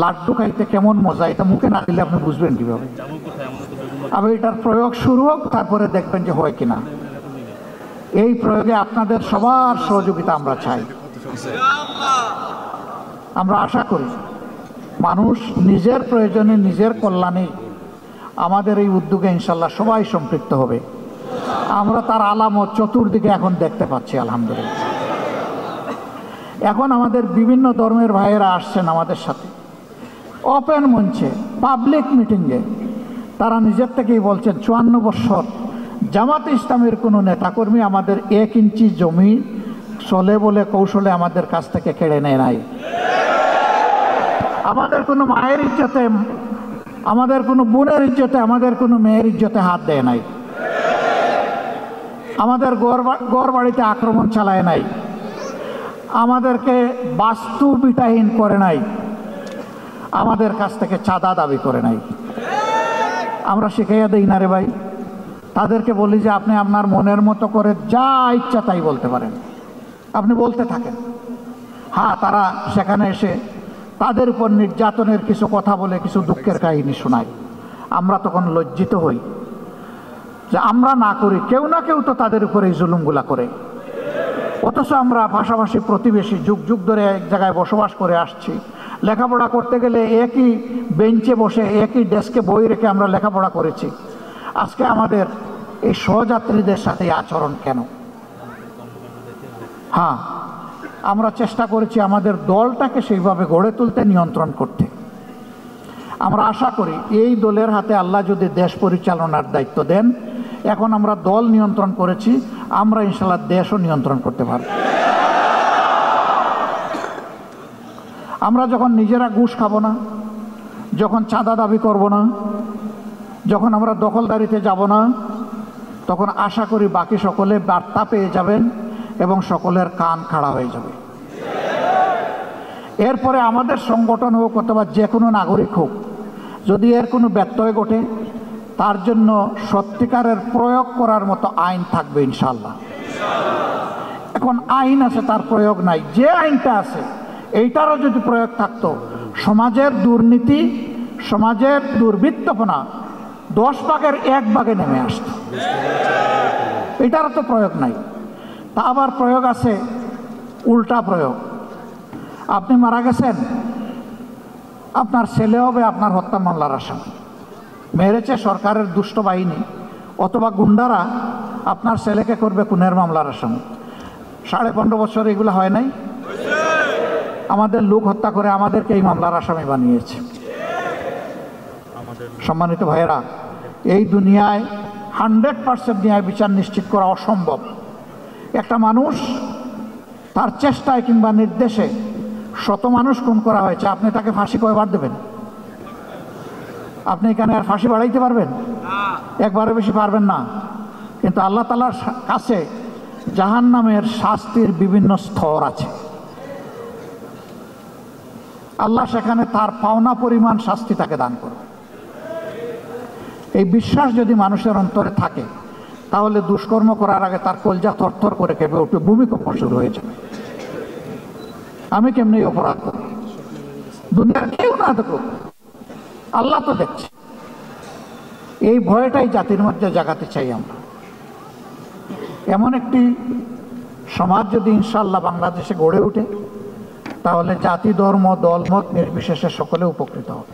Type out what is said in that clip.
লাড্ডু খাইতে কেমন মজা, এটা মুখে না দিলে আপনি বুঝবেন কীভাবে? আবার এটার প্রয়োগ শুরু হোক, তারপরে দেখবেন যে হয় কিনা। এই প্রয়োগে আপনাদের সবার সহযোগিতা আমরা চাই। আমরা আশা করি মানুষ নিজের প্রয়োজনে, নিজের কল্যাণে আমাদের এই উদ্যোগে ইনশাল্লাহ সবাই সম্পৃক্ত হবে। আমরা তার আলামত চতুর্দিকে এখন দেখতে পাচ্ছি আলহামদুলিল্লাহ। এখন আমাদের বিভিন্ন ধর্মের ভাইয়েরা আসছেন আমাদের সাথে ওপেন মঞ্চে, পাবলিক মিটিংয়ে। তারা নিজের থেকেই বলছেন 54 বছর জামাত ইসলামের কোনো নেতাকর্মী আমাদের 1 ইঞ্চি জমি চলে বলে কৌশলে আমাদের কাছ থেকে কেড়ে নেয় নাই। আমাদের কোনো মায়ের ইজ্জতে, আমাদের কোনো বোনের ইজ্জতে, আমাদের কোনো মেয়ের ইজ্জতে হাত দেয় নাই। আমাদের ঘর বাড়িতে আক্রমণ চালায় নাই, আমাদেরকে বাস্তুবিটাহীন করে নাই, আমাদের কাছ থেকে চাঁদা দাবি করে নাই। আমরা শিখাইয়া দিই না রে ভাই, তাদেরকে বলি যে আপনি আপনার মনের মতো করে যা ইচ্ছা তাই বলতে পারেন, আপনি বলতে থাকেন। হ্যাঁ, তারা সেখানে এসে তাদের উপর নির্যাতনের কিছু কথা বলে কিছু দুঃখের কাহিনী শোনায়। আমরা তখন লজ্জিত হই যে আমরা না করি, কেউ না কেউ তো তাদের উপরে এই জুলুমগুলা করে। অথচ আমরা পাশাপাশি প্রতিবেশী, যুগ যুগ ধরে এক জায়গায় বসবাস করে আসছি। লেখাপড়া করতে গেলে একই বেঞ্চে বসে, একই ডেস্কে বই রেখে আমরা লেখাপড়া করেছি। আজকে আমাদের এই সহযাত্রীদের সাথে আচরণ কেন? হ্যাঁ, আমরা চেষ্টা করেছি আমাদের দলটাকে সেইভাবে গড়ে তুলতে, নিয়ন্ত্রণ করতে। আমরা আশা করি এই দলের হাতে আল্লাহ যদি দেশ পরিচালনার দায়িত্ব দেন, এখন আমরা দল নিয়ন্ত্রণ করেছি, আমরা ইনশাআল্লাহ দেশও নিয়ন্ত্রণ করতে পারব। আমরা যখন নিজেরা ঘুষ খাবো না, যখন চাঁদা দাবি করব না, যখন আমরা দখলদারিতে যাব না, তখন আশা করি বাকি সকলে বার্তা পেয়ে যাবেন এবং সকলের কান খাড়া হয়ে যাবে। এরপরে আমাদের সংগঠন হোক অথবা যে কোনো নাগরিক হোক, যদি এর কোনো ব্যত্যয় ঘটে, তার জন্য সত্যিকারের প্রয়োগ করার মতো আইন থাকবে ইনশাআল্লাহ। এখন আইন আছে, তার প্রয়োগ নাই। যে আইনটা আছে এইটারও যদি প্রয়োগ থাকতো, সমাজের দুর্নীতি, সমাজের দুর্বৃত্তপনা 10 ভাগের 1 ভাগে নেমে আসত। এটারও তো প্রয়োগ নাই। তা আবার প্রয়োগ আছে উল্টা প্রয়োগ। আপনি মারা গেছেন, আপনার ছেলে হবে আপনার হত্যা মামলার আসামি। মেরেছে সরকারের দুষ্ট বাহিনী অথবা গুন্ডারা, আপনার ছেলেকে করবে খুনের মামলার আসামি। 15.5 বছর এগুলো হয় নাই? আমাদের লোক হত্যা করে আমাদেরকে এই মামলার আসামি বানিয়েছে। সম্মানিত ভাইয়েরা, এই দুনিয়ায় 100% ন্যায় বিচার নিশ্চিত করা অসম্ভব। একটা মানুষ তার চেষ্টায় কিংবা নির্দেশে 100 মানুষ খুন করা হয়েছে, আপনি তাকে ফাঁসি কয়বার দেবেন? আপনি এখানে আর ফাঁসি বাড়াইতে পারবেন? একবারের বেশি পারবেন না। কিন্তু আল্লাহ তাআলার কাছে জাহান্নামের শাস্তির বিভিন্ন স্তর আছে। আল্লাহ সেখানে তার পাওনা পরিমাণ শাস্তি তাকে দান করবে। এই বিশ্বাস যদি মানুষের অন্তরে থাকে, তাহলে দুষ্কর্ম করার আগে তার কলজা থরথর করে কেঁপে উঠবে, ভূমিকম্প শুরু হয়ে যাবে। আমি কেমনি অপরাধ করি, দুনিয়ার কেউ না দেখুক, আল্লাহ তো দেখছে। এই ভয়টাই জাতির মধ্যে জাগাতে চাই আমরা। এমন একটি সমাজ যদি ইনশাআল্লাহ বাংলাদেশে গড়ে ওঠে, তাহলে জাতি, ধর্ম, দলমত নির্বিশেষে সকলে উপকৃত হবে।